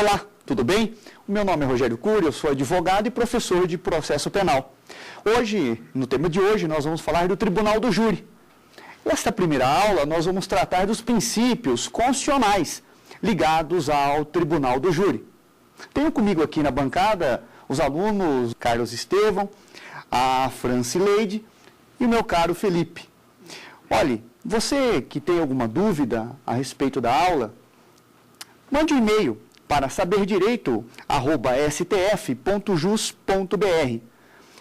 Olá, tudo bem? O meu nome é Rogério Cury, eu sou advogado e professor de processo penal. Hoje, no tema de hoje, nós vamos falar do Tribunal do Júri. Nesta primeira aula, nós vamos tratar dos princípios constitucionais ligados ao Tribunal do Júri. Tenho comigo aqui na bancada os alunos Carlos Estevão, a Francileide e o meu caro Felipe. Olhe, você que tem alguma dúvida a respeito da aula, mande um e-mail para saberdireito@stf.jus.br.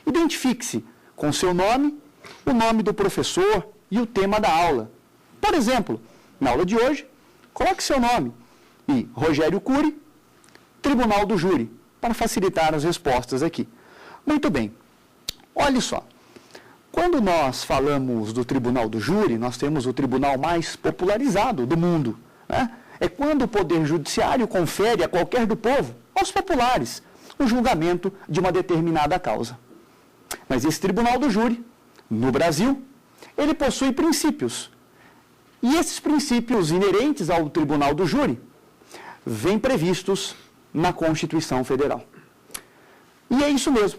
Identifique-se com seu nome, o nome do professor e o tema da aula. Por exemplo, na aula de hoje, coloque seu nome e Rogério Cury, Tribunal do Júri, para facilitar as respostas aqui. Muito bem. Olha só. Quando nós falamos do Tribunal do Júri, nós temos o tribunal mais popularizado do mundo, né? É quando o Poder Judiciário confere a qualquer do povo, aos populares, o julgamento de uma determinada causa. Mas esse Tribunal do Júri, no Brasil, ele possui princípios. E esses princípios inerentes ao Tribunal do Júri vêm previstos na Constituição Federal. E é isso mesmo.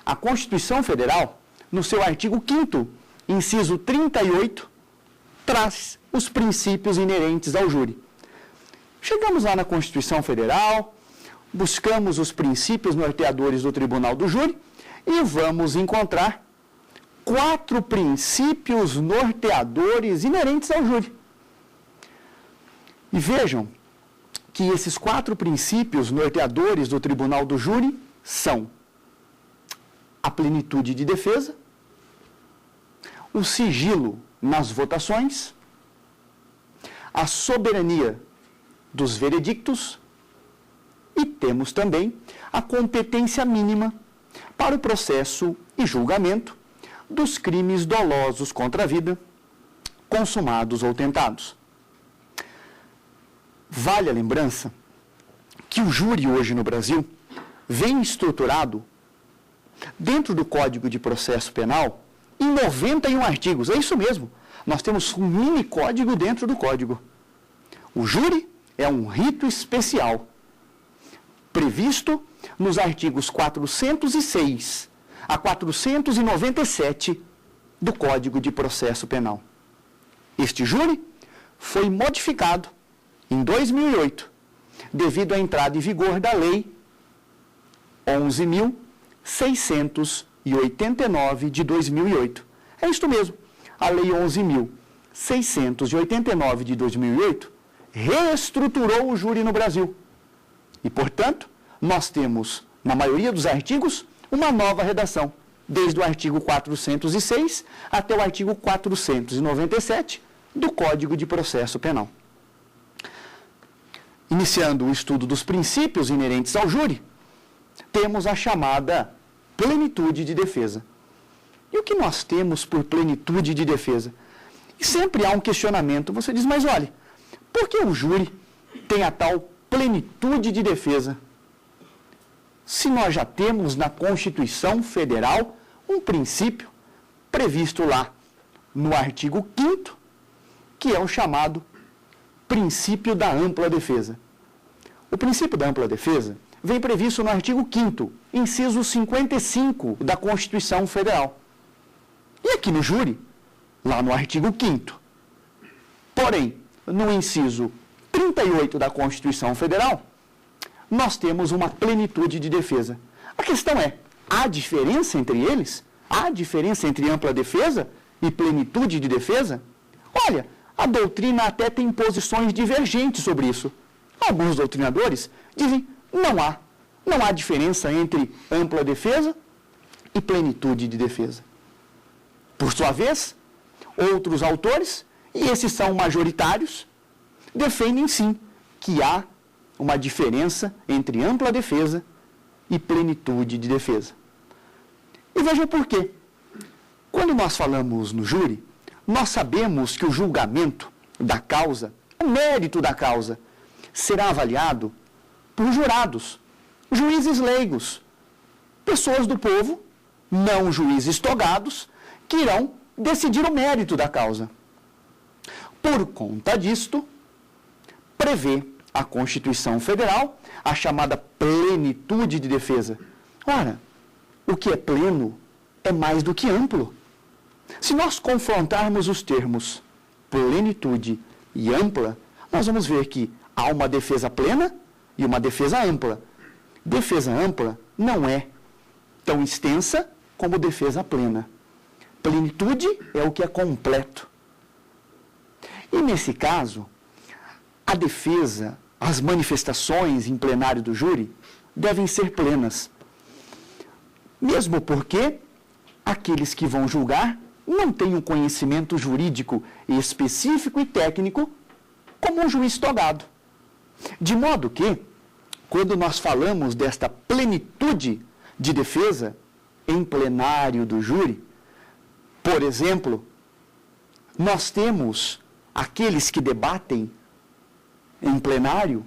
A Constituição Federal, no seu artigo 5º, inciso 38, traz os princípios inerentes ao júri. Chegamos lá na Constituição Federal, buscamos os princípios norteadores do Tribunal do Júri e vamos encontrar 4 princípios norteadores inerentes ao júri. E vejam que esses 4 princípios norteadores do Tribunal do Júri são a plenitude de defesa, o sigilo nas votações, a soberania dos veredictos e temos também a competência mínima para o processo e julgamento dos crimes dolosos contra a vida, consumados ou tentados. Vale a lembrança que o júri hoje no Brasil vem estruturado dentro do Código de Processo Penal em 91 artigos. É isso mesmo. Nós temos um mini código dentro do código. O júri é um rito especial, previsto nos artigos 406 a 497 do Código de Processo Penal. Este júri foi modificado em 2008, devido à entrada em vigor da Lei 11.689 de 2008. É isto mesmo, a Lei 11.689 de 2008 reestruturou o júri no Brasil. E, portanto, nós temos, na maioria dos artigos, uma nova redação, desde o artigo 406 até o artigo 497 do Código de Processo Penal. Iniciando o estudo dos princípios inerentes ao júri, temos a chamada plenitude de defesa. E o que nós temos por plenitude de defesa? E sempre há um questionamento. Você diz, mas olha, por que o júri tem a tal plenitude de defesa? Se nós já temos na Constituição Federal um princípio previsto lá no artigo 5º, que é o chamado princípio da ampla defesa. O princípio da ampla defesa vem previsto no artigo 5º, inciso 55 da Constituição Federal. E aqui no júri, lá no artigo 5º. Porém, no inciso 38 da Constituição Federal, nós temos uma plenitude de defesa. A questão é, há diferença entre eles? Há diferença entre ampla defesa e plenitude de defesa? Olha, a doutrina até tem posições divergentes sobre isso. Alguns doutrinadores dizem, não há diferença entre ampla defesa e plenitude de defesa. Por sua vez, outros autores, e esses são majoritários, defendem sim que há uma diferença entre ampla defesa e plenitude de defesa. E veja por quê. Quando nós falamos no júri, nós sabemos que o julgamento da causa, o mérito da causa, será avaliado por jurados, juízes leigos, pessoas do povo, não juízes togados, que irão decidir o mérito da causa. Por conta disto, prevê a Constituição Federal, a chamada plenitude de defesa. Ora, o que é pleno é mais do que amplo. Se nós confrontarmos os termos plenitude e ampla, nós vamos ver que há uma defesa plena e uma defesa ampla. Defesa ampla não é tão extensa como defesa plena. Plenitude é o que é completo. E nesse caso, a defesa, as manifestações em plenário do júri devem ser plenas. Mesmo porque aqueles que vão julgar não têm um conhecimento jurídico específico e técnico como um juiz togado. De modo que, quando nós falamos desta plenitude de defesa em plenário do júri, por exemplo, nós temos aqueles que debatem em plenário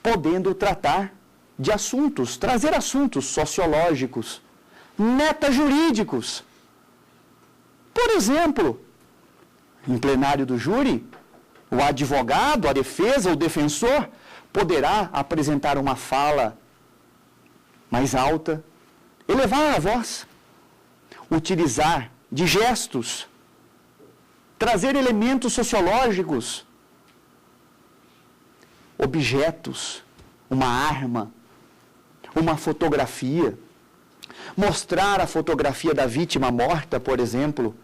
podendo tratar de assuntos, trazer assuntos sociológicos, metajurídicos. Por exemplo, em plenário do júri, o advogado, a defesa, o defensor poderá apresentar uma fala mais alta, elevar a voz, utilizar de gestos, trazer elementos sociológicos, objetos, uma arma, uma fotografia, mostrar a fotografia da vítima morta, por exemplo,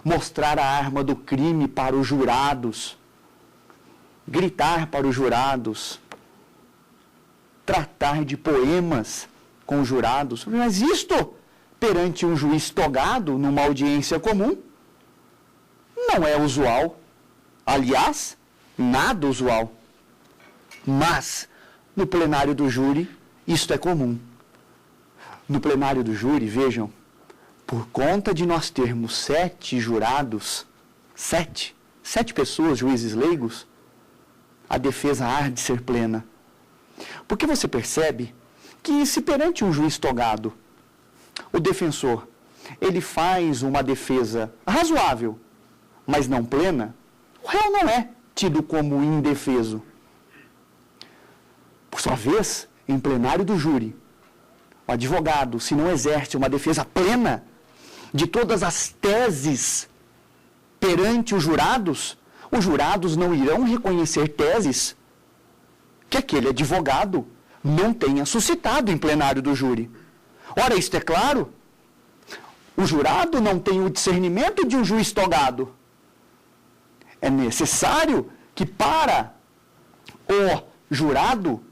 mostrar a arma do crime para os jurados, gritar para os jurados, tratar de poemas com os jurados. Mas isto, perante um juiz togado, numa audiência comum, não é usual. Aliás, nada usual. Mas, no plenário do júri, isto é comum. No plenário do júri, vejam, por conta de nós termos 7 jurados, 7 pessoas, juízes leigos, a defesa há de ser plena. Porque você percebe que se perante um juiz togado, o defensor, ele faz uma defesa razoável, mas não plena, o réu não é tido como indefeso. Por sua vez, em plenário do júri, o advogado, se não exerce uma defesa plena de todas as teses perante os jurados não irão reconhecer teses que aquele advogado não tenha suscitado em plenário do júri. Ora, isto é claro, o jurado não tem o discernimento de um juiz togado. É necessário que para o jurado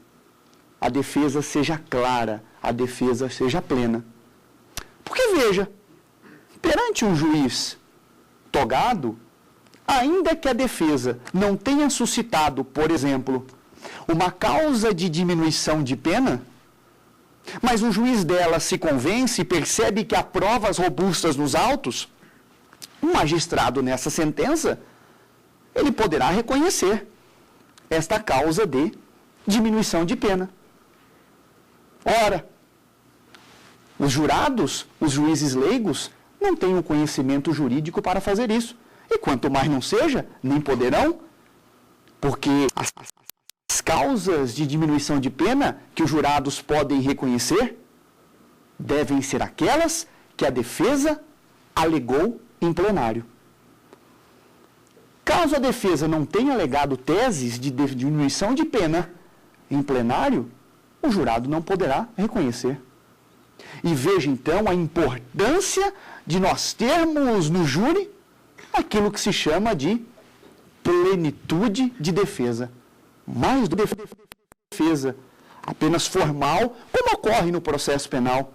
a defesa seja clara, a defesa seja plena. Porque veja, perante um juiz togado, ainda que a defesa não tenha suscitado, por exemplo, uma causa de diminuição de pena, mas o juiz dela se convence e percebe que há provas robustas nos autos, um magistrado nessa sentença, ele poderá reconhecer esta causa de diminuição de pena. Ora, os jurados, os juízes leigos, não têm o conhecimento jurídico para fazer isso. E quanto mais não seja, nem poderão, porque as causas de diminuição de pena que os jurados podem reconhecer devem ser aquelas que a defesa alegou em plenário. Caso a defesa não tenha alegado teses de diminuição de pena em plenário, o jurado não poderá reconhecer. E veja então a importância de nós termos no júri aquilo que se chama de plenitude de defesa. Mais do que defesa apenas formal, como ocorre no processo penal,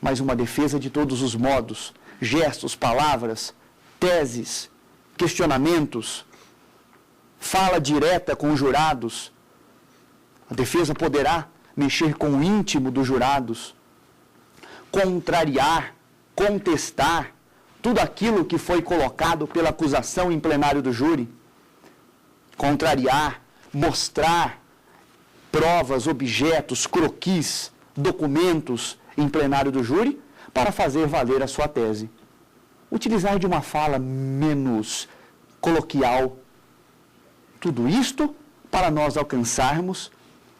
mas uma defesa de todos os modos, gestos, palavras, teses, questionamentos, fala direta com os jurados. A defesa poderá mexer com o íntimo dos jurados, contrariar, contestar tudo aquilo que foi colocado pela acusação em plenário do júri, contrariar, mostrar provas, objetos, croquis, documentos em plenário do júri para fazer valer a sua tese. Utilizar de uma fala menos coloquial. Tudo isto para nós alcançarmos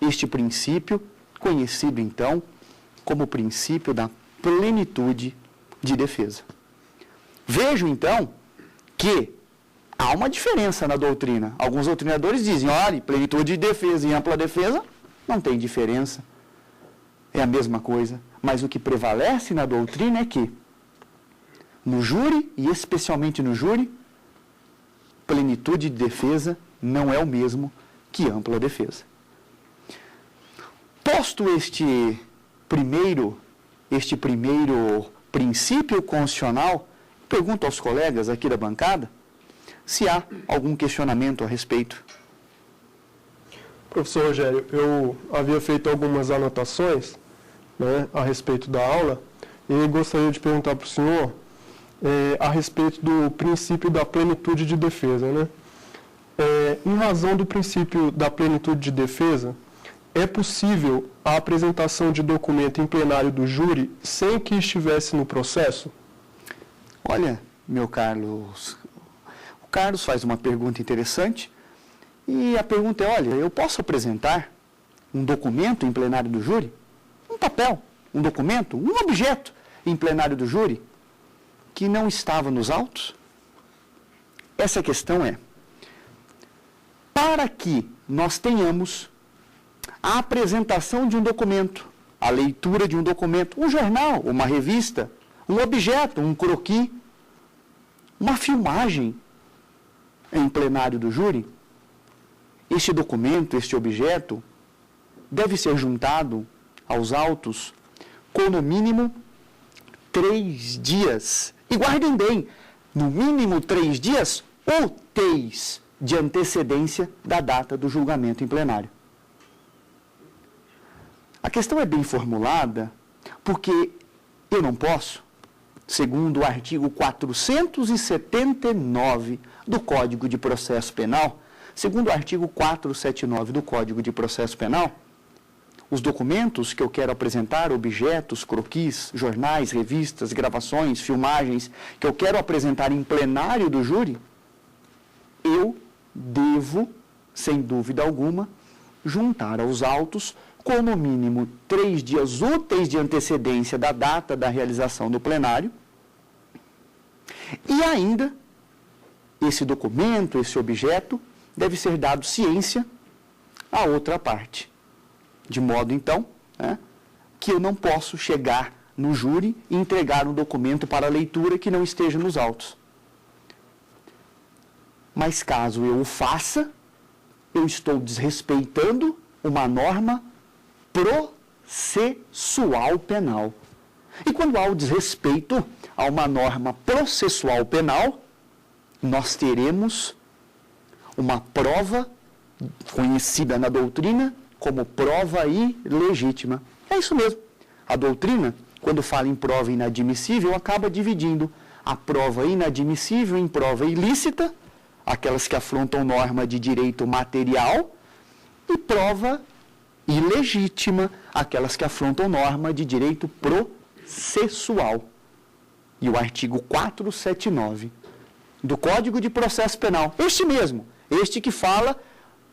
este princípio, conhecido então como o princípio da plenitude de defesa. Vejo então que há uma diferença na doutrina. Alguns doutrinadores dizem, olha, plenitude de defesa e ampla defesa não tem diferença. É a mesma coisa. Mas o que prevalece na doutrina é que no júri, e especialmente no júri, plenitude de defesa não é o mesmo que ampla defesa. Posto este primeiro princípio constitucional, pergunto aos colegas aqui da bancada se há algum questionamento a respeito. Professor Rogério, eu havia feito algumas anotações, né, a respeito da aula e gostaria de perguntar para o senhor a respeito do princípio da plenitude de defesa, né? Em razão do princípio da plenitude de defesa, é possível a apresentação de documento em plenário do júri sem que estivesse no processo? Olha, meu Carlos, o Carlos faz uma pergunta interessante e a pergunta é, olha, eu posso apresentar um documento em plenário do júri? Um papel, um documento, um objeto em plenário do júri que não estava nos autos? Essa questão é, para que nós tenhamos a apresentação de um documento, a leitura de um documento, um jornal, uma revista, um objeto, um croquis, uma filmagem em plenário do júri, este documento, este objeto, deve ser juntado aos autos com, no mínimo, 3 dias. E guardem bem, no mínimo 3 dias úteis de antecedência da data do julgamento em plenário. A questão é bem formulada porque eu não posso, segundo o artigo 479 do Código de Processo Penal, segundo o artigo 479 do Código de Processo Penal, os documentos que eu quero apresentar, objetos, croquis, jornais, revistas, gravações, filmagens, que eu quero apresentar em plenário do júri, eu devo, sem dúvida alguma, juntar aos autos com no mínimo 3 dias úteis de antecedência da data da realização do plenário e ainda esse documento, esse objeto, deve ser dado ciência à outra parte. De modo, então, que eu não posso chegar no júri e entregar um documento para leitura que não esteja nos autos. Mas caso eu o faça, eu estou desrespeitando uma norma processual penal. E quando há o desrespeito a uma norma processual penal, nós teremos uma prova conhecida na doutrina como prova ilegítima. É isso mesmo. A doutrina, quando fala em prova inadmissível, acaba dividindo a prova inadmissível em prova ilícita, aquelas que afrontam norma de direito material, e prova ilegítima, aquelas que afrontam norma de direito processual. E o artigo 479 do Código de Processo Penal, este mesmo, este que fala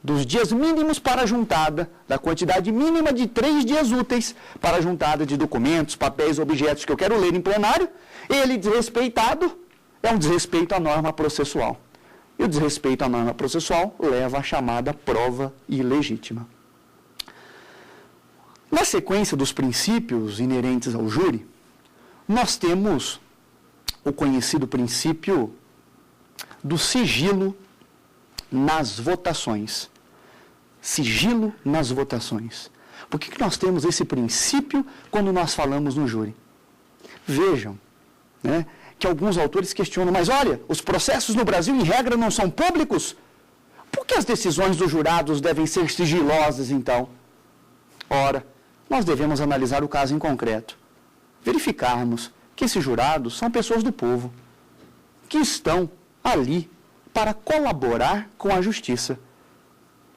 dos dias mínimos para a juntada, da quantidade mínima de 3 dias úteis para a juntada de documentos, papéis, objetos que eu quero ler em plenário, ele desrespeitado é um desrespeito à norma processual. E o desrespeito à norma processual leva à chamada prova ilegítima. Na sequência dos princípios inerentes ao júri, nós temos o conhecido princípio do sigilo nas votações. Sigilo nas votações. Por que nós temos esse princípio quando nós falamos no júri? Vejam, que alguns autores questionam, mas olha, os processos no Brasil, em regra, não são públicos? Por que as decisões dos jurados devem ser sigilosas, então? Ora, nós devemos analisar o caso em concreto. Verificarmos que esses jurados são pessoas do povo, que estão ali para colaborar com a justiça.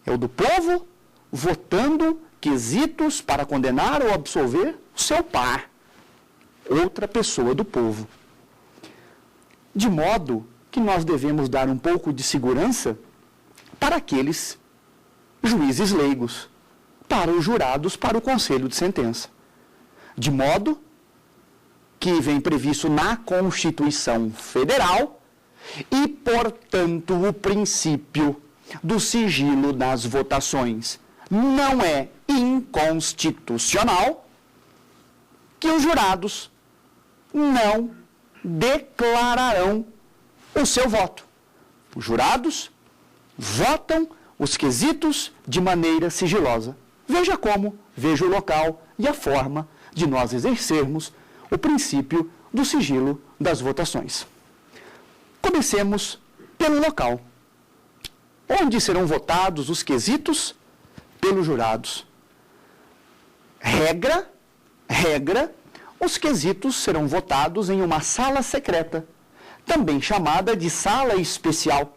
É o do povo votando quesitos para condenar ou absolver o seu par, outra pessoa do povo. De modo que nós devemos dar um pouco de segurança para aqueles juízes leigos, para os jurados, para o conselho de sentença. De modo que vem previsto na Constituição Federal e, portanto, o princípio do sigilo das votações não é inconstitucional, que os jurados não declararão o seu voto. Os jurados votam os quesitos de maneira sigilosa. Veja como, veja o local e a forma de nós exercermos o princípio do sigilo das votações. Comecemos pelo local. Onde serão votados os quesitos? Pelos jurados. Regra, os quesitos serão votados em uma sala secreta, também chamada de sala especial.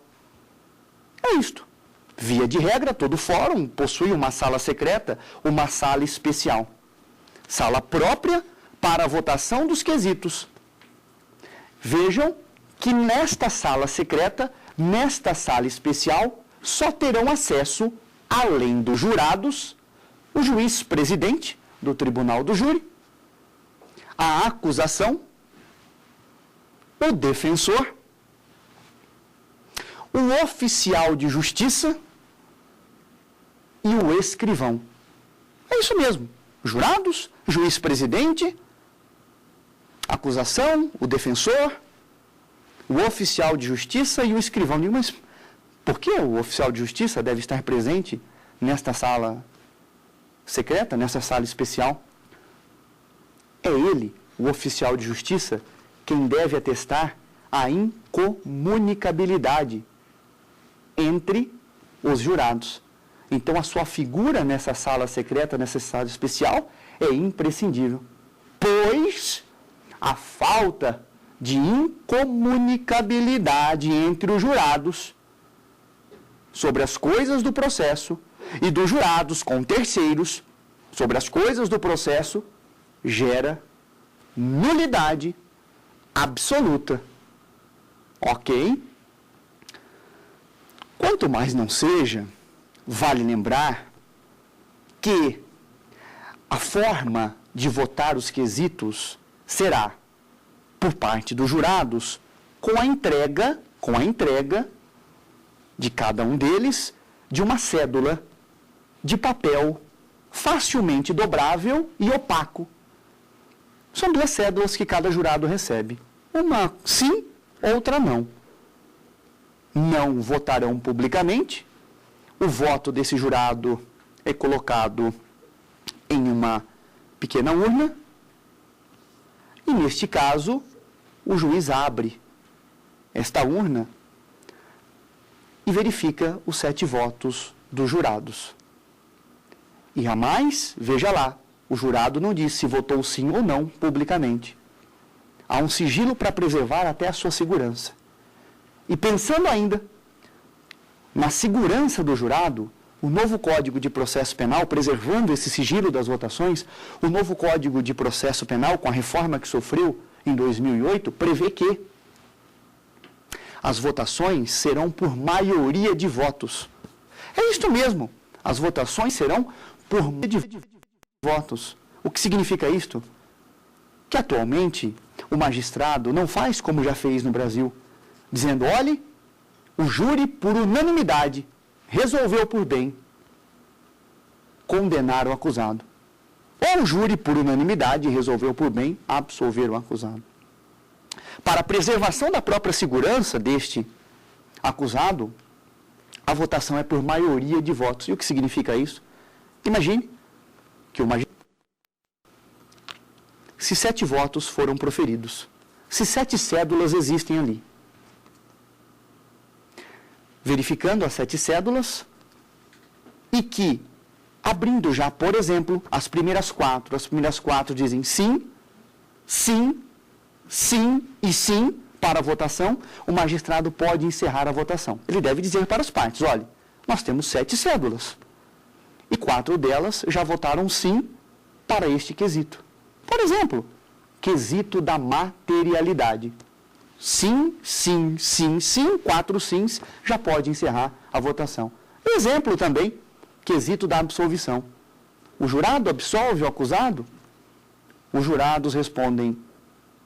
É isto. Via de regra, todo fórum possui uma sala secreta, uma sala especial. Sala própria para a votação dos quesitos. Vejam que nesta sala secreta, nesta sala especial, só terão acesso, além dos jurados, o juiz presidente do tribunal do júri, a acusação, o defensor, o oficial de justiça e o escrivão. É isso mesmo. Jurados, juiz presidente, acusação, o defensor, o oficial de justiça e o escrivão. Mas por que o oficial de justiça deve estar presente nesta sala secreta, nessa sala especial? É ele, o oficial de justiça, quem deve atestar a incomunicabilidade entre os jurados. Então, a sua figura nessa sala secreta, nessa sala especial, é imprescindível. Pois a falta de incomunicabilidade entre os jurados sobre as coisas do processo e dos jurados com terceiros sobre as coisas do processo gera nulidade absoluta. Ok? Quanto mais não seja, vale lembrar que a forma de votar os quesitos será, por parte dos jurados, com a entrega de cada um deles de uma cédula de papel facilmente dobrável e opaco. São duas cédulas que cada jurado recebe. Uma sim, outra não. Não votarão publicamente. O voto desse jurado é colocado em uma pequena urna. E, neste caso, o juiz abre esta urna e verifica os 7 votos dos jurados. E a mais, veja lá, o jurado não diz se votou sim ou não publicamente. Há um sigilo para preservar até a sua segurança. E pensando ainda na segurança do jurado, o novo Código de Processo Penal, preservando esse sigilo das votações, o novo Código de Processo Penal, com a reforma que sofreu em 2008, prevê que as votações serão por maioria de votos. É isto mesmo, as votações serão por maioria de votos. O que significa isto? Que atualmente o magistrado não faz como já fez no Brasil, dizendo, olhe, o júri por unanimidade resolveu por bem condenar o acusado. Ou o júri por unanimidade resolveu por bem absolver o acusado. Para a preservação da própria segurança deste acusado, a votação é por maioria de votos. E o que significa isso? Imagine que o magistrado, se 7 votos foram proferidos, se 7 cédulas existem ali, verificando as 7 cédulas e que, abrindo já, por exemplo, as primeiras 4 dizem sim, sim, sim e sim para a votação, o magistrado pode encerrar a votação. Ele deve dizer para as partes, olha, nós temos 7 cédulas e 4 delas já votaram sim para este quesito. Por exemplo, quesito da materialidade. Sim, sim, sim, sim, 4 sims, já pode encerrar a votação. Exemplo também, quesito da absolvição. O jurado absolve o acusado? Os jurados respondem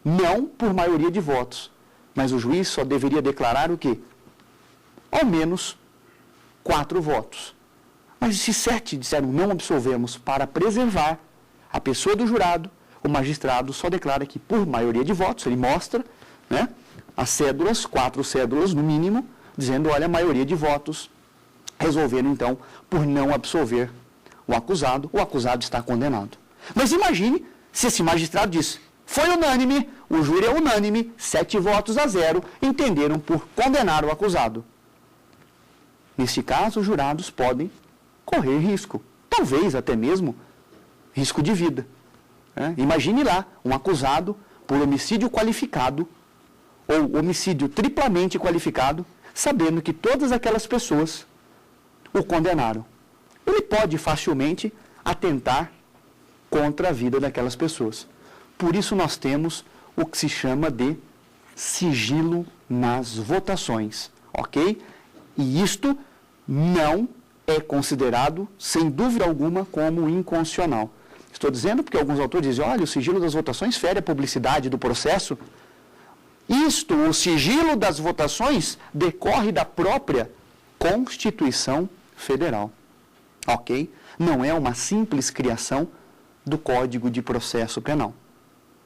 não por maioria de votos, mas o juiz só deveria declarar o quê? Ao menos 4 votos. Mas se 7 disseram não absolvemos para preservar a pessoa do jurado, o magistrado só declara que por maioria de votos, ele mostra, né, as cédulas, 4 cédulas no mínimo, dizendo, olha, a maioria de votos resolveram então por não absolver o acusado está condenado. Mas imagine se esse magistrado diz, foi unânime, o júri é unânime, 7 votos a 0, entenderam por condenar o acusado. Neste caso, os jurados podem correr risco, talvez até mesmo risco de vida. Imagine lá, um acusado por homicídio qualificado ou homicídio triplamente qualificado, sabendo que todas aquelas pessoas o condenaram. Ele pode facilmente atentar contra a vida daquelas pessoas. Por isso nós temos o que se chama de sigilo nas votações, ok? E isto não é considerado, sem dúvida alguma, como inconstitucional. Estou dizendo porque alguns autores dizem, olha, o sigilo das votações fere a publicidade do processo. O sigilo das votações decorre da própria Constituição Federal. Ok? Não é uma simples criação do Código de Processo Penal.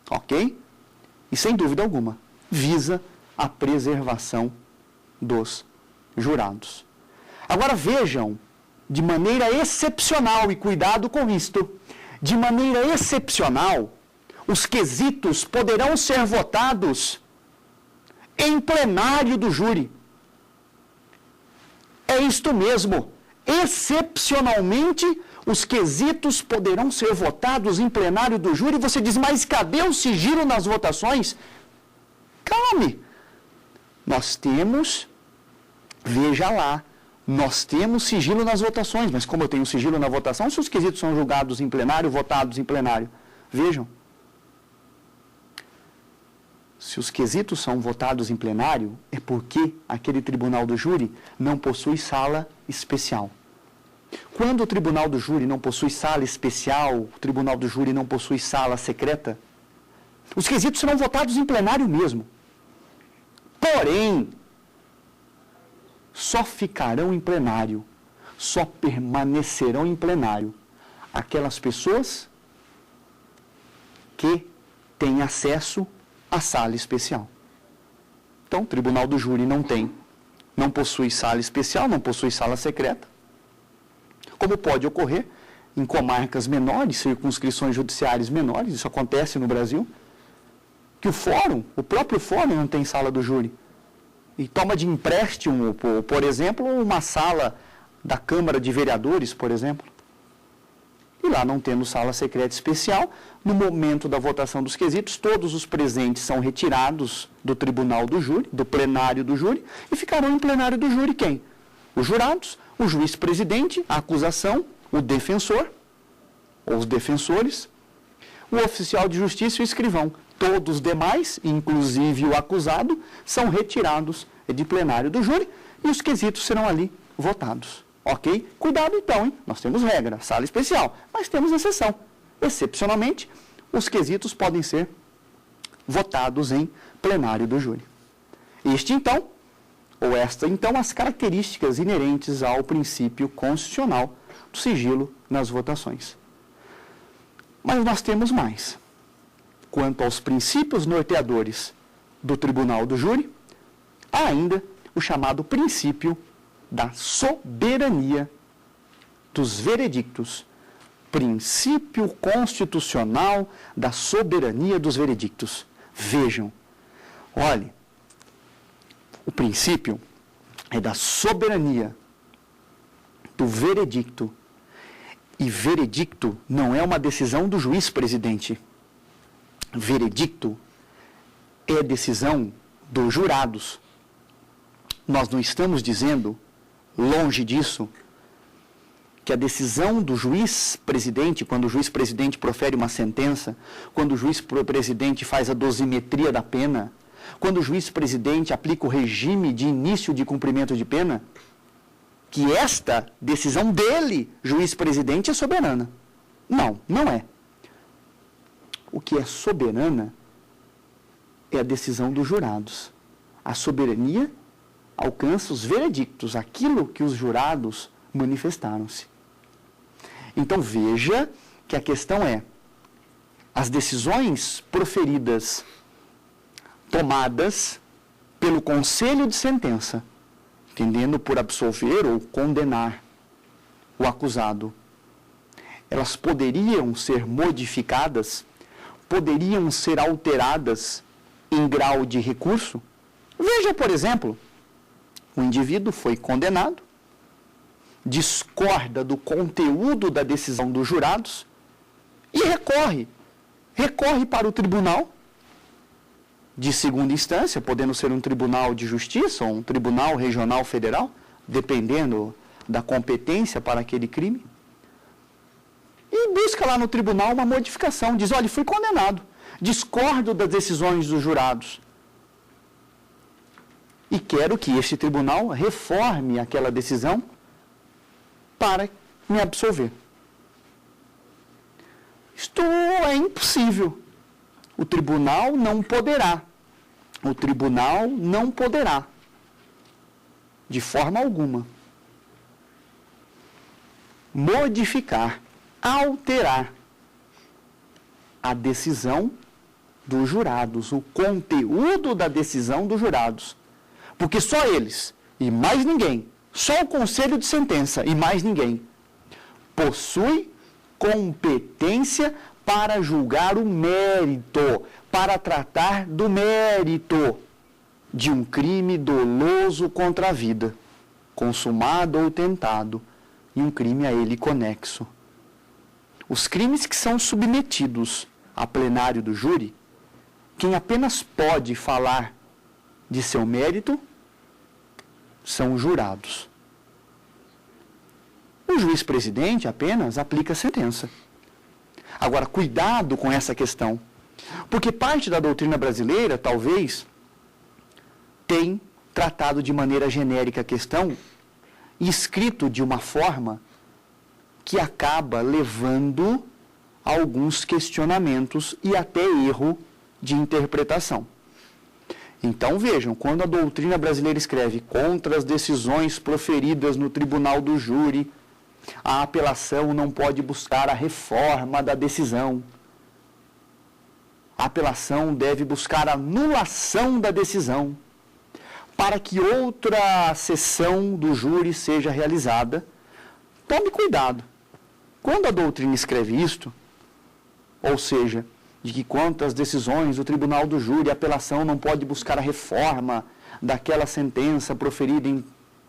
Ok? E sem dúvida alguma, visa a preservação dos jurados. Agora vejam, de maneira excepcional, e cuidado com isto, de maneira excepcional, os quesitos poderão ser votados em plenário do júri. É isto mesmo. Excepcionalmente, os quesitos poderão ser votados em plenário do júri. Você diz, mas cadê o sigilo nas votações? Calme. Nós temos, veja lá, nós temos sigilo nas votações, mas como eu tenho sigilo na votação, se os quesitos são julgados em plenário, votados em plenário. Vejam. Se os quesitos são votados em plenário, é porque aquele tribunal do júri não possui sala especial. Quando o tribunal do júri não possui sala especial, o tribunal do júri não possui sala secreta, os quesitos serão votados em plenário mesmo. Porém, só ficarão em plenário, só permanecerão em plenário aquelas pessoas que têm acesso à sala especial. Então, o tribunal do júri não possui sala especial, não possui sala secreta, como pode ocorrer em comarcas menores, circunscrições judiciárias menores, isso acontece no Brasil, que o próprio fórum não tem sala do júri. E toma de empréstimo, por exemplo, uma sala da Câmara de Vereadores, por exemplo. E lá, não tendo sala secreta especial, no momento da votação dos quesitos, todos os presentes são retirados do tribunal do júri, do plenário do júri, e ficarão em plenário do júri quem? Os jurados, o juiz-presidente, a acusação, o defensor, ou os defensores, o oficial de justiça e o escrivão. Todos os demais, inclusive o acusado, são retirados de plenário do júri e os quesitos serão ali votados. Ok? Cuidado então, hein? Nós temos regra, sala especial, mas temos exceção. Excepcionalmente, os quesitos podem ser votados em plenário do júri. Esta então, as características inerentes ao princípio constitucional do sigilo nas votações. Mas nós temos mais. Quanto aos princípios norteadores do tribunal do júri, há ainda o chamado princípio da soberania dos veredictos. Princípio constitucional da soberania dos veredictos. Vejam, olhe, o princípio é da soberania do veredicto. E veredicto não é uma decisão do juiz-presidente. Veredicto é decisão dos jurados. Nós não estamos dizendo, longe disso, que a decisão do juiz-presidente, quando o juiz-presidente profere uma sentença, quando o juiz-presidente faz a dosimetria da pena, quando o juiz-presidente aplica o regime de início de cumprimento de pena, que esta decisão dele, juiz-presidente, é soberana. Não, não é. O que é soberana é a decisão dos jurados. A soberania alcança os veredictos, aquilo que os jurados manifestaram-se. Então veja que a questão é, as decisões proferidas, tomadas pelo conselho de sentença, entendendo por absolver ou condenar o acusado, elas poderiam ser modificadas, poderiam ser alteradas em grau de recurso. Veja, por exemplo, o indivíduo foi condenado, discorda do conteúdo da decisão dos jurados e recorre para o tribunal de segunda instância, podendo ser um tribunal de justiça ou um tribunal regional federal, dependendo da competência para aquele crime, e busca lá no tribunal uma modificação, diz, olha, fui condenado, discordo das decisões dos jurados e quero que este tribunal reforme aquela decisão para me absolver. Isto é impossível. O tribunal não poderá, de forma alguma, modificar, alterar a decisão dos jurados, o conteúdo da decisão dos jurados. Porque só eles, e mais ninguém, só o conselho de sentença e mais ninguém, possui competência para julgar o mérito, para tratar do mérito de um crime doloso contra a vida, consumado ou tentado, e um crime a ele conexo. Os crimes que são submetidos a plenário do júri, quem apenas pode falar de seu mérito são os jurados. O juiz-presidente apenas aplica a sentença. Agora, cuidado com essa questão, porque parte da doutrina brasileira, talvez, tem tratado de maneira genérica a questão e escrito de uma forma que acaba levando a alguns questionamentos e até erro de interpretação. Então, vejam, quando a doutrina brasileira escreve contra as decisões proferidas no tribunal do júri, a apelação não pode buscar a reforma da decisão. A apelação deve buscar a anulação da decisão, para que outra sessão do júri seja realizada. Tome cuidado. Quando a doutrina escreve isto, ou seja, de que quanto às decisões do tribunal do júri, a apelação não pode buscar a reforma daquela sentença proferida em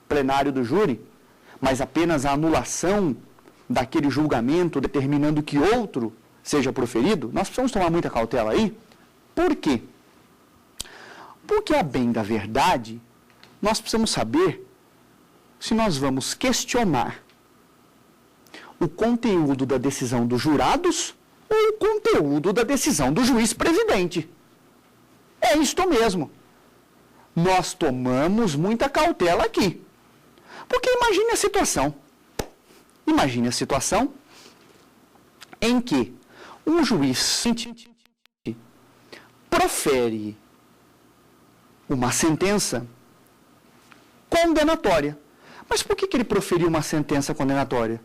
plenário do júri, mas apenas a anulação daquele julgamento determinando que outro seja proferido, nós precisamos tomar muita cautela aí. Por quê? Porque, a bem da verdade, nós precisamos saber se nós vamos questionar o conteúdo da decisão dos jurados ou o conteúdo da decisão do juiz-presidente. É isto mesmo. Nós tomamos muita cautela aqui. Porque imagine a situação. Imagine a situação em que um juiz profere uma sentença condenatória. Mas por que ele proferiu uma sentença condenatória?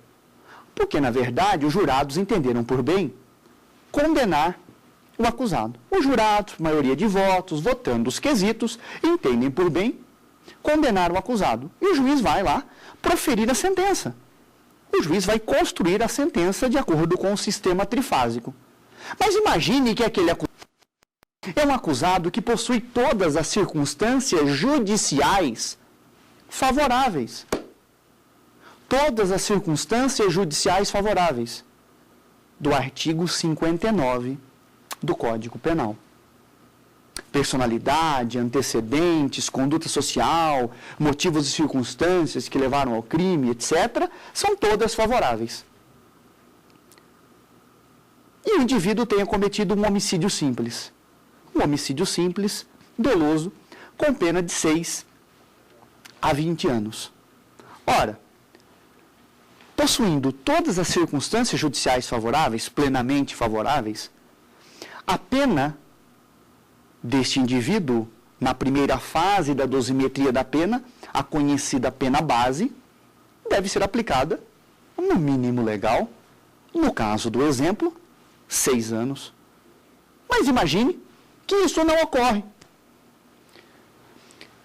Porque, na verdade, os jurados entenderam por bem condenar o acusado. Os jurados, maioria de votos, votando os quesitos, entendem por bem condenar o acusado. E o juiz vai lá proferir a sentença. O juiz vai construir a sentença de acordo com o sistema trifásico. Mas imagine que aquele acusado é um acusado que possui todas as circunstâncias judiciais favoráveis. Todas as circunstâncias judiciais favoráveis do artigo 59 do Código Penal. Personalidade, antecedentes, conduta social, motivos e circunstâncias que levaram ao crime, etc., são todas favoráveis. E o indivíduo tenha cometido um homicídio simples. Um homicídio simples, doloso, com pena de 6 a 20 anos. Ora, possuindo todas as circunstâncias judiciais favoráveis, plenamente favoráveis, a pena deste indivíduo, na primeira fase da dosimetria da pena, a conhecida pena base, deve ser aplicada no mínimo legal, no caso do exemplo, 6 anos. Mas imagine que isso não ocorre.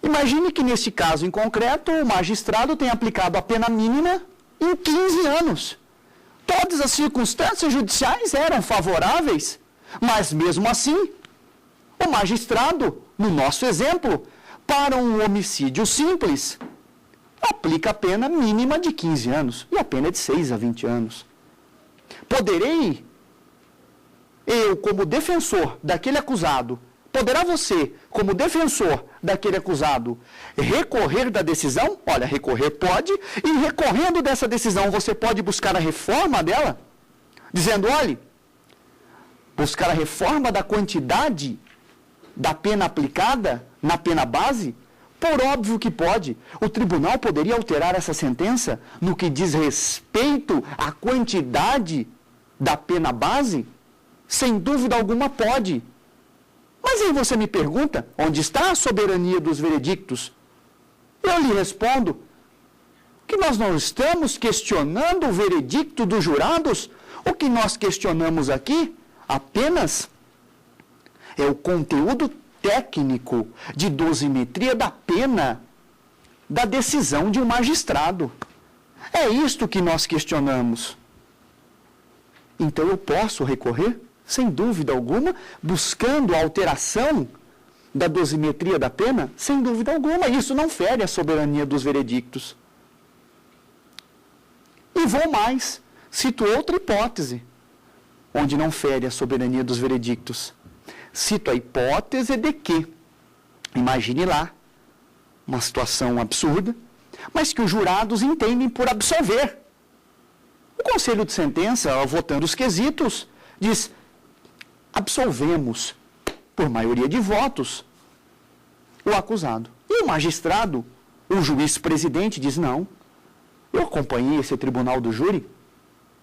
Imagine que, neste caso em concreto, o magistrado tenha aplicado a pena mínima em 15 anos. Todas as circunstâncias judiciais eram favoráveis, mas mesmo assim, o magistrado, no nosso exemplo, para um homicídio simples, aplica a pena mínima de 15 anos e a pena é de 6 a 20 anos. Poderei, eu como defensor daquele acusado, poderá você, como defensor daquele acusado, recorrer da decisão? Olha, recorrer pode, e recorrendo dessa decisão, você pode buscar a reforma dela? Dizendo, olhe, buscar a reforma da quantidade da pena aplicada na pena base? Por óbvio que pode. O tribunal poderia alterar essa sentença no que diz respeito à quantidade da pena base? Sem dúvida alguma pode. Mas aí você me pergunta, onde está a soberania dos veredictos? Eu lhe respondo que nós não estamos questionando o veredicto dos jurados. O que nós questionamos aqui apenas é o conteúdo técnico de dosimetria da pena da decisão de um magistrado. É isto que nós questionamos. Então eu posso recorrer? Sem dúvida alguma, buscando a alteração da dosimetria da pena? Sem dúvida alguma, isso não fere a soberania dos veredictos. E vou mais, cito outra hipótese, onde não fere a soberania dos veredictos. Cito a hipótese de que, imagine lá, uma situação absurda, mas que os jurados entendem por absolver. O Conselho de Sentença, votando os quesitos, diz: absolvemos, por maioria de votos, o acusado. E o magistrado, o juiz-presidente, diz: não, eu acompanhei esse tribunal do júri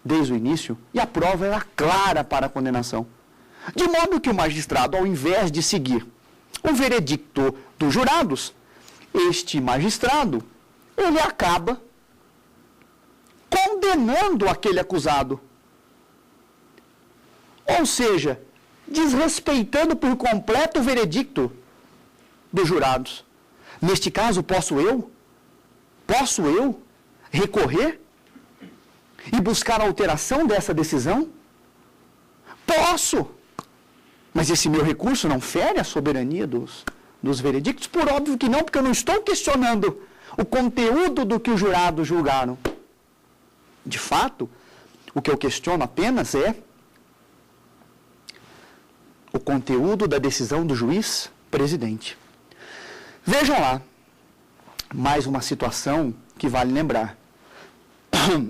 desde o início e a prova era clara para a condenação. De modo que o magistrado, ao invés de seguir o veredicto dos jurados, este magistrado, ele acaba condenando aquele acusado. Ou seja, desrespeitando por completo o veredicto dos jurados. Neste caso, posso eu recorrer e buscar a alteração dessa decisão? Posso! Mas esse meu recurso não fere a soberania dos veredictos? Por óbvio que não, porque eu não estou questionando o conteúdo do que os jurados julgaram. De fato, o que eu questiono apenas é o conteúdo da decisão do juiz presidente. Vejam lá, mais uma situação que vale lembrar.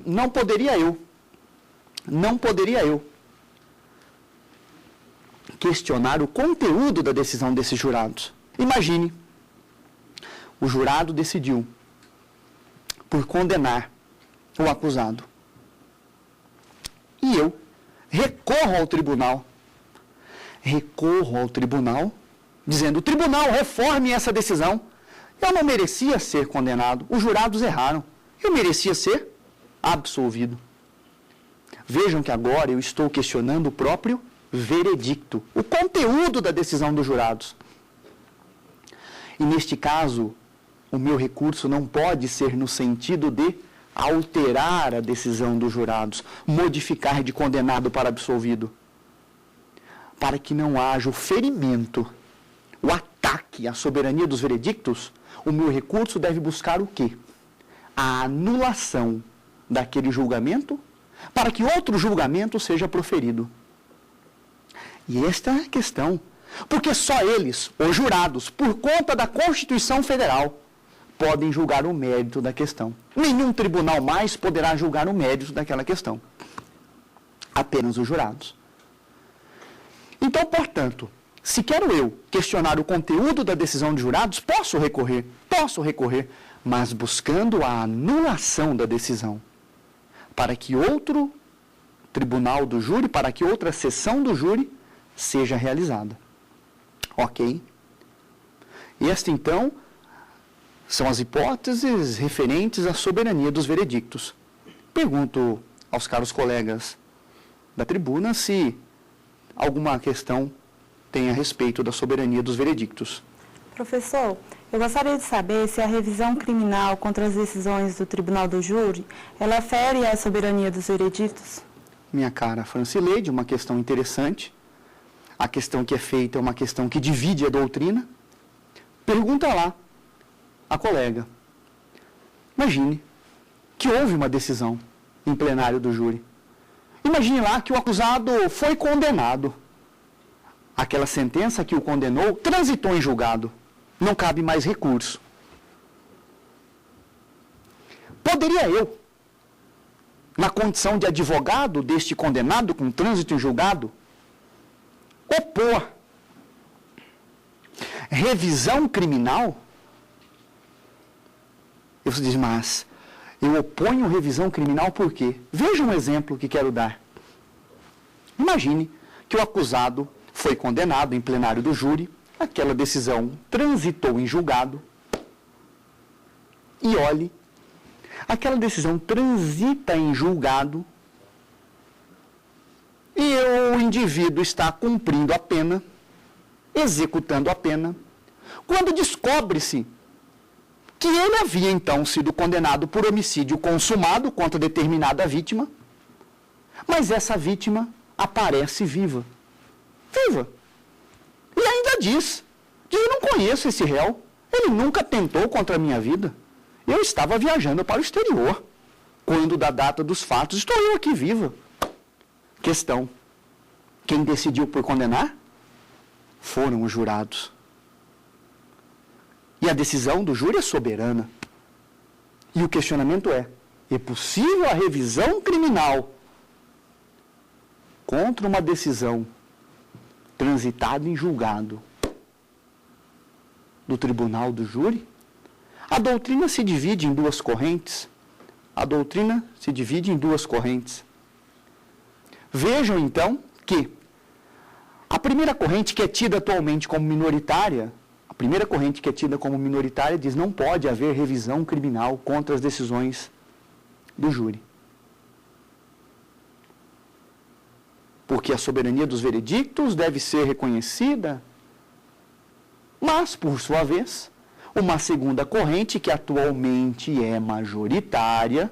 Não poderia eu questionar o conteúdo da decisão desses jurados. Imagine, o jurado decidiu por condenar o acusado. E eu recorro ao tribunal, dizendo: tribunal, reforme essa decisão. Eu não merecia ser condenado, os jurados erraram. Eu merecia ser absolvido. Vejam que agora eu estou questionando o próprio veredicto, o conteúdo da decisão dos jurados. E neste caso, o meu recurso não pode ser no sentido de alterar a decisão dos jurados, modificar de condenado para absolvido. Para que não haja o ferimento, o ataque à soberania dos veredictos, o meu recurso deve buscar o quê? A anulação daquele julgamento, para que outro julgamento seja proferido. E esta é a questão. Porque só eles, os jurados, por conta da Constituição Federal, podem julgar o mérito da questão. Nenhum tribunal mais poderá julgar o mérito daquela questão. Apenas os jurados. Então, portanto, se quero eu questionar o conteúdo da decisão de jurados, posso recorrer, mas buscando a anulação da decisão, para que outro tribunal do júri, para que outra sessão do júri seja realizada. Ok? E esta, então, são as hipóteses referentes à soberania dos veredictos. Pergunto aos caros colegas da tribuna se alguma questão tem a respeito da soberania dos veredictos. Professor, eu gostaria de saber se a revisão criminal contra as decisões do Tribunal do Júri, ela fere a soberania dos veredictos? Minha cara Francileide, uma questão interessante. A questão que é feita é uma questão que divide a doutrina. Pergunta lá a colega. Imagine que houve uma decisão em plenário do júri. Imagine lá que o acusado foi condenado. Aquela sentença que o condenou transitou em julgado. Não cabe mais recurso. Poderia eu, na condição de advogado deste condenado com trânsito em julgado, opor revisão criminal? Eu diz, mas eu oponho revisão criminal por quê? Veja um exemplo que quero dar. Imagine que o acusado foi condenado em plenário do júri, aquela decisão transitou em julgado, e olhe, aquela decisão transita em julgado, e o indivíduo está cumprindo a pena, executando a pena, quando descobre-se que ele havia então sido condenado por homicídio consumado contra determinada vítima, mas essa vítima aparece viva. Viva! E ainda diz, eu não conheço esse réu, ele nunca tentou contra a minha vida. Eu estava viajando para o exterior. Quando da data dos fatos, estou eu aqui viva. Questão. Quem decidiu por condenar? Foram os jurados. E a decisão do júri é soberana. E o questionamento é possível a revisão criminal contra uma decisão transitada em julgado do tribunal do júri? A doutrina se divide em duas correntes. A doutrina se divide em duas correntes. Vejam, então, que a primeira corrente, que é tida atualmente como minoritária, diz não pode haver revisão criminal contra as decisões do júri. Porque a soberania dos veredictos deve ser reconhecida, mas, por sua vez, uma segunda corrente, que atualmente é majoritária,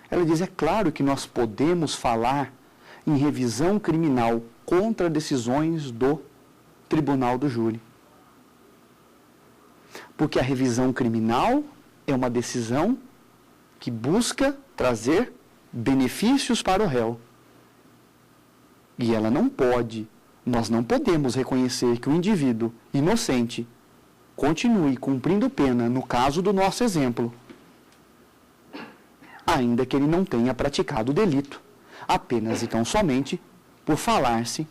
ela diz, é claro que nós podemos falar em revisão criminal contra decisões do tribunal do júri. Porque a revisão criminal é uma decisão que busca trazer benefícios para o réu. E ela não pode, nós não podemos reconhecer que o indivíduo inocente continue cumprindo pena, no caso do nosso exemplo, ainda que ele não tenha praticado o delito, apenas e tão somente por falar-se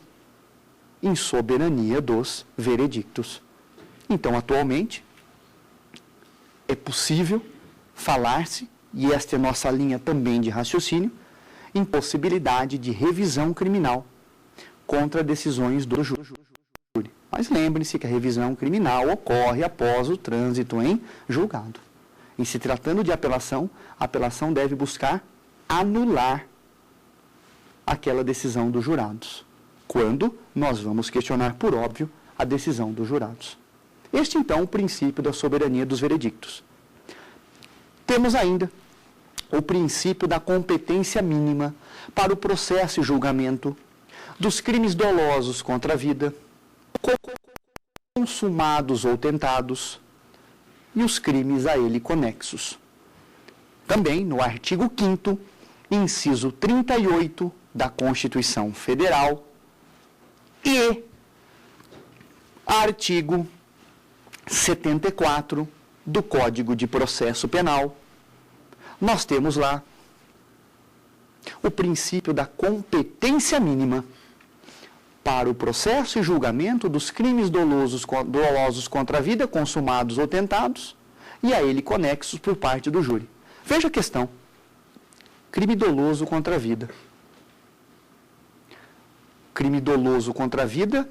em soberania dos veredictos. Então, atualmente, é possível falar-se, e esta é nossa linha também de raciocínio, em possibilidade de revisão criminal contra decisões do júri. Mas lembre-se que a revisão criminal ocorre após o trânsito em julgado. Em se tratando de apelação, a apelação deve buscar anular aquela decisão dos jurados, quando nós vamos questionar, por óbvio, a decisão dos jurados. Este, então, é o princípio da soberania dos veredictos. Temos ainda o princípio da competência mínima para o processo e julgamento dos crimes dolosos contra a vida, consumados ou tentados, e os crimes a ele conexos. Também no artigo 5º, inciso 38 da Constituição Federal e artigo 74 do Código de Processo Penal, nós temos lá o princípio da competência mínima para o processo e julgamento dos crimes dolosos contra a vida, consumados ou tentados, e a ele conexos por parte do júri. Veja a questão. Crime doloso contra a vida. Crime doloso contra a vida,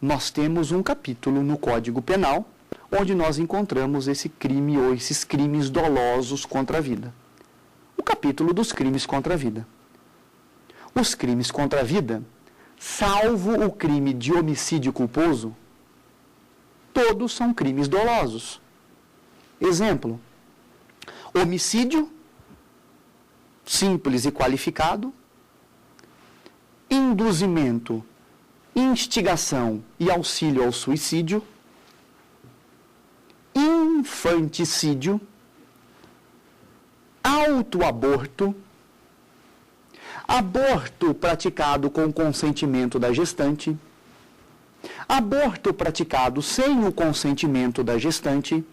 nós temos um capítulo no Código Penal onde nós encontramos esse crime ou esses crimes dolosos contra a vida. O capítulo dos crimes contra a vida. Os crimes contra a vida, salvo o crime de homicídio culposo, todos são crimes dolosos. Exemplo, homicídio simples e qualificado, induzimento, instigação e auxílio ao suicídio, infanticídio, autoaborto, aborto praticado com consentimento da gestante, aborto praticado sem o consentimento da gestante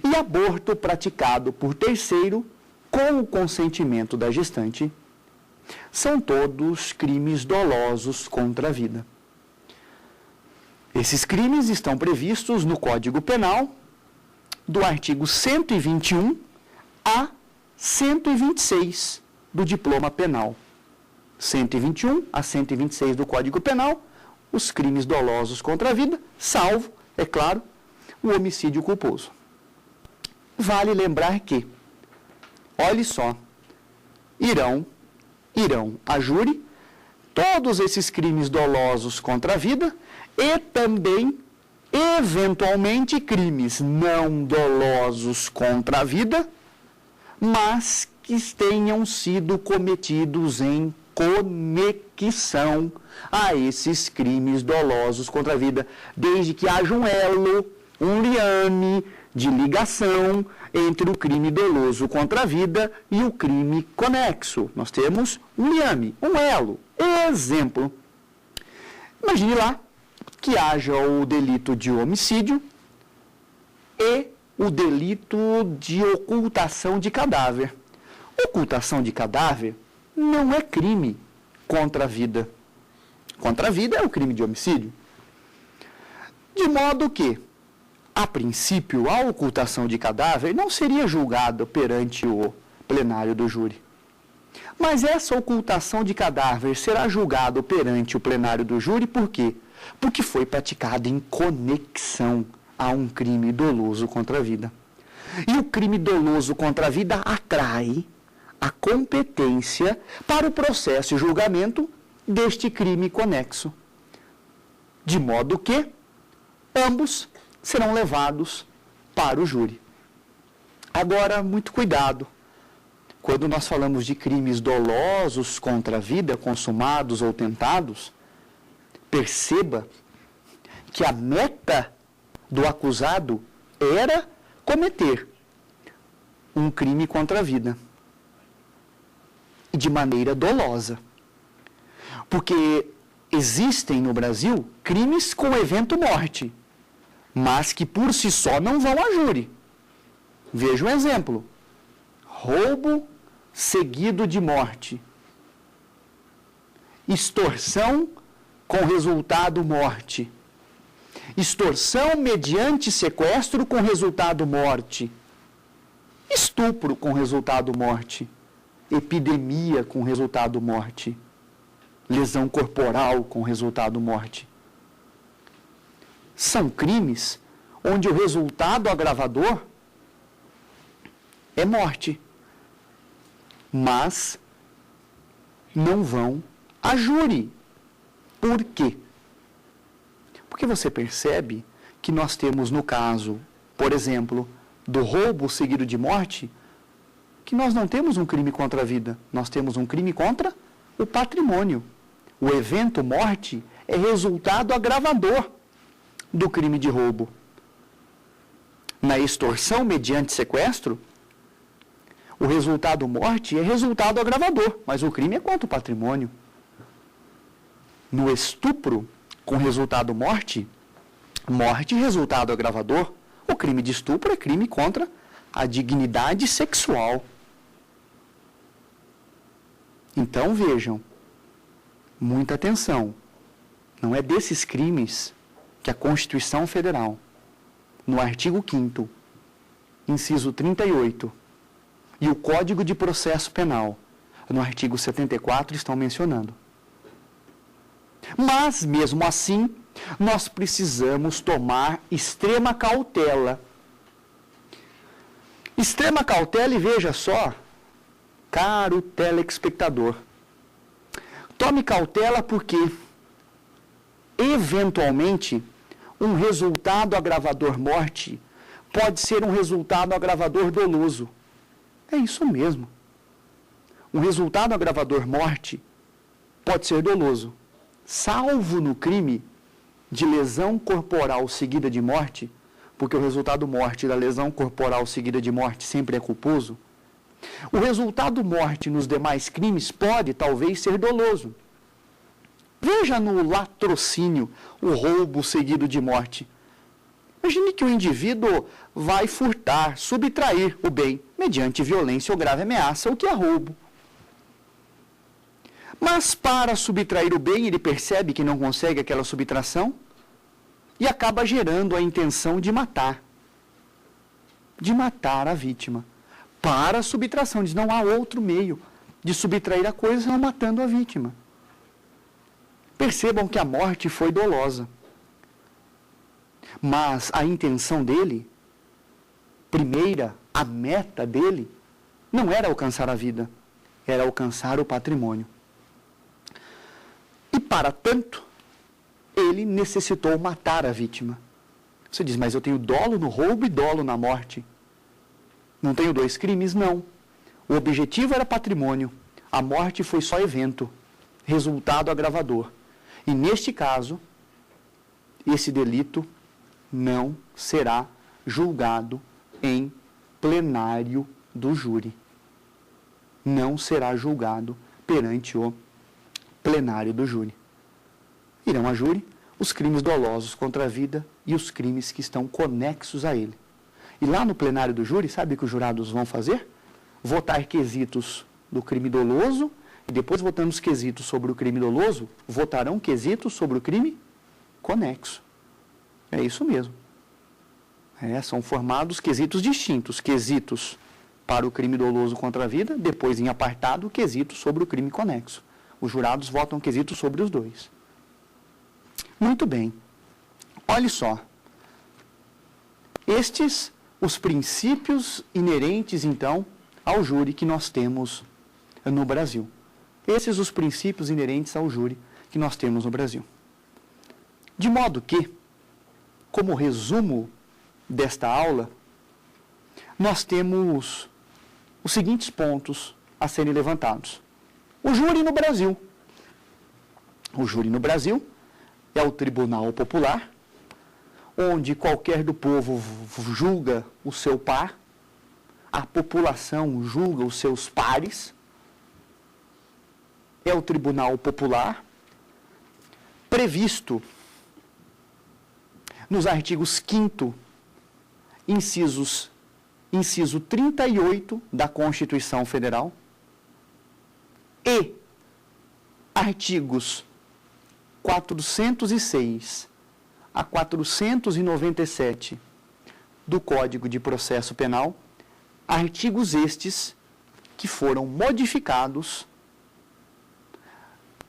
e aborto praticado por terceiro com o consentimento da gestante. São todos crimes dolosos contra a vida. Esses crimes estão previstos no Código Penal, do artigo 121 a 126 do Diploma Penal. 121 a 126 do Código Penal, os crimes dolosos contra a vida, salvo, é claro, o homicídio culposo. Vale lembrar que, olhe só, irão a júri todos esses crimes dolosos contra a vida e também, eventualmente, crimes não dolosos contra a vida, mas que tenham sido cometidos em conexão a esses crimes dolosos contra a vida, desde que haja um elo, um liame de ligação entre o crime doloso contra a vida e o crime conexo. Nós temos um liame, um elo. Exemplo. Imagine lá que haja o delito de homicídio e o delito de ocultação de cadáver. Ocultação de cadáver não é crime contra a vida. Contra a vida é o crime de homicídio. De modo que, a princípio, a ocultação de cadáver não seria julgada perante o plenário do júri. Mas essa ocultação de cadáver será julgada perante o plenário do júri por quê? Porque foi praticada em conexão a um crime doloso contra a vida. E o crime doloso contra a vida atrai a competência para o processo e julgamento deste crime conexo. De modo que ambos serão levados para o júri. Agora, muito cuidado. Quando nós falamos de crimes dolosos contra a vida, consumados ou tentados, perceba que a meta do acusado era cometer um crime contra a vida. E de maneira dolosa. Porque existem no Brasil crimes com evento morte, mas que por si só não vão a júri. Veja um exemplo. Roubo seguido de morte. Extorsão com resultado morte. Extorsão mediante sequestro com resultado morte. Estupro com resultado morte. Epidemia com resultado morte. Lesão corporal com resultado morte. São crimes onde o resultado agravador é morte. Mas não vão a júri. Por quê? Porque você percebe que nós temos no caso, por exemplo, do roubo seguido de morte, que nós não temos um crime contra a vida, nós temos um crime contra o patrimônio. O evento morte é resultado agravador do crime de roubo. Na extorsão mediante sequestro, o resultado morte é resultado agravador, mas o crime é contra o patrimônio. No estupro, com resultado morte resultado agravador, o crime de estupro é crime contra a dignidade sexual. Então, vejam, muita atenção, não é desses crimes que a Constituição Federal, no artigo 5º, inciso 38, e o Código de Processo Penal, no artigo 74, estão mencionando. Mas, mesmo assim, nós precisamos tomar extrema cautela. Extrema cautela, e veja só, caro telespectador, tome cautela porque, eventualmente, um resultado agravador morte pode ser um resultado agravador doloso. É isso mesmo. Um resultado agravador morte pode ser doloso, salvo no crime de lesão corporal seguida de morte, porque o resultado morte da lesão corporal seguida de morte sempre é culposo. O resultado morte nos demais crimes pode, talvez, ser doloso. Veja no latrocínio o roubo seguido de morte. Imagine que o indivíduo vai furtar, subtrair o bem, mediante violência ou grave ameaça, o que é roubo. Mas para subtrair o bem, ele percebe que não consegue aquela subtração e acaba gerando a intenção de matar a vítima. Para a subtração, diz, não há outro meio de subtrair a coisa senão matando a vítima. Percebam que a morte foi dolosa. Mas a intenção dele, primeira, a meta dele, não era alcançar a vida, era alcançar o patrimônio. E para tanto, ele necessitou matar a vítima. Você diz, mas eu tenho dolo no roubo e dolo na morte. Não tenho dois crimes? Não. O objetivo era patrimônio. A morte foi só evento, resultado agravador. E neste caso, esse delito não será julgado em plenário do júri. Não será julgado perante o plenário do júri. Irão a júri os crimes dolosos contra a vida e os crimes que estão conexos a ele. E lá no plenário do júri, sabe o que os jurados vão fazer? Votar quesitos do crime doloso e depois, votando os quesitos sobre o crime doloso, votarão quesitos sobre o crime conexo. É isso mesmo. São formados quesitos distintos. Quesitos para o crime doloso contra a vida, depois em apartado, quesitos sobre o crime conexo. Os jurados votam quesitos sobre os dois. Muito bem. Olhe só. Estes, os princípios inerentes, então, ao júri que nós temos no Brasil. Esses os princípios inerentes ao júri que nós temos no Brasil. De modo que, como resumo desta aula, nós temos os seguintes pontos a serem levantados. O júri no Brasil. O júri no Brasil é o tribunal popular, onde qualquer do povo julga o seu par, a população julga os seus pares. É o tribunal popular, previsto nos artigos 5º, inciso 38 da Constituição Federal e artigos 406 a 497 do Código de Processo Penal, artigos estes que foram modificados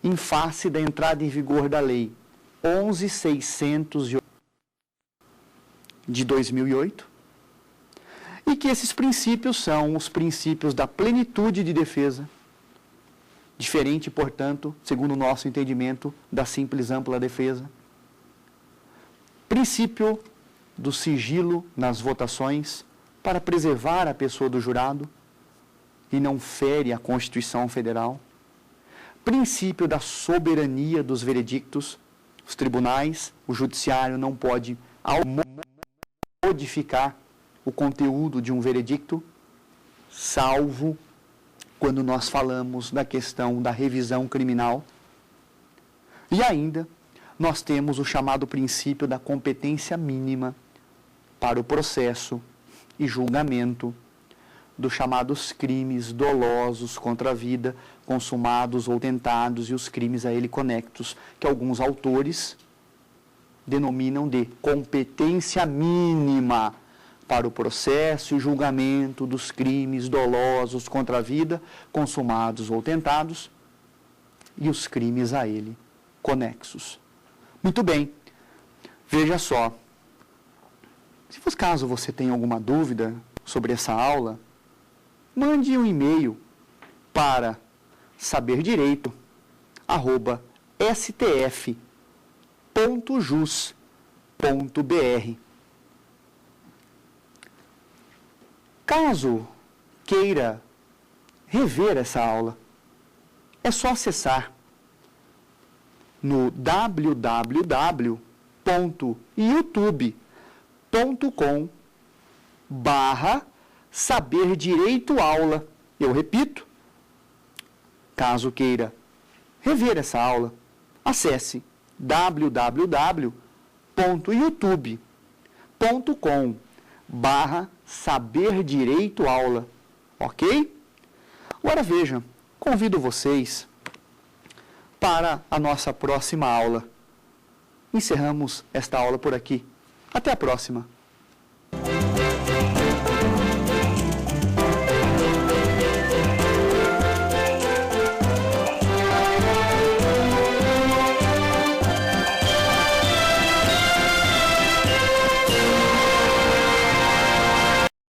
em face da entrada em vigor da Lei 11.608 de 2008, e que esses princípios são os princípios da plenitude de defesa, diferente, portanto, segundo o nosso entendimento, da simples ampla defesa, princípio do sigilo nas votações para preservar a pessoa do jurado e não fere a Constituição Federal, princípio da soberania dos veredictos, os tribunais, o judiciário não pode modificar o conteúdo de um veredicto, salvo quando nós falamos da questão da revisão criminal. E ainda, nós temos o chamado princípio da competência mínima para o processo e julgamento dos chamados crimes dolosos contra a vida, consumados ou tentados, e os crimes a ele conectos, que alguns autores denominam de competência mínima para o processo e julgamento dos crimes dolosos contra a vida, consumados ou tentados, e os crimes a ele conexos. Muito bem, veja só, se for caso você tenha alguma dúvida sobre essa aula, mande um e-mail para saberdireito@stf.jus.br. Caso queira rever essa aula, é só acessar no www.youtube.com/saberdireitoaula. Eu repito, caso queira rever essa aula, acesse www.youtube.com/saberdireitoaula. Ok? Agora veja, convido vocês para a nossa próxima aula. Encerramos esta aula por aqui. Até a próxima.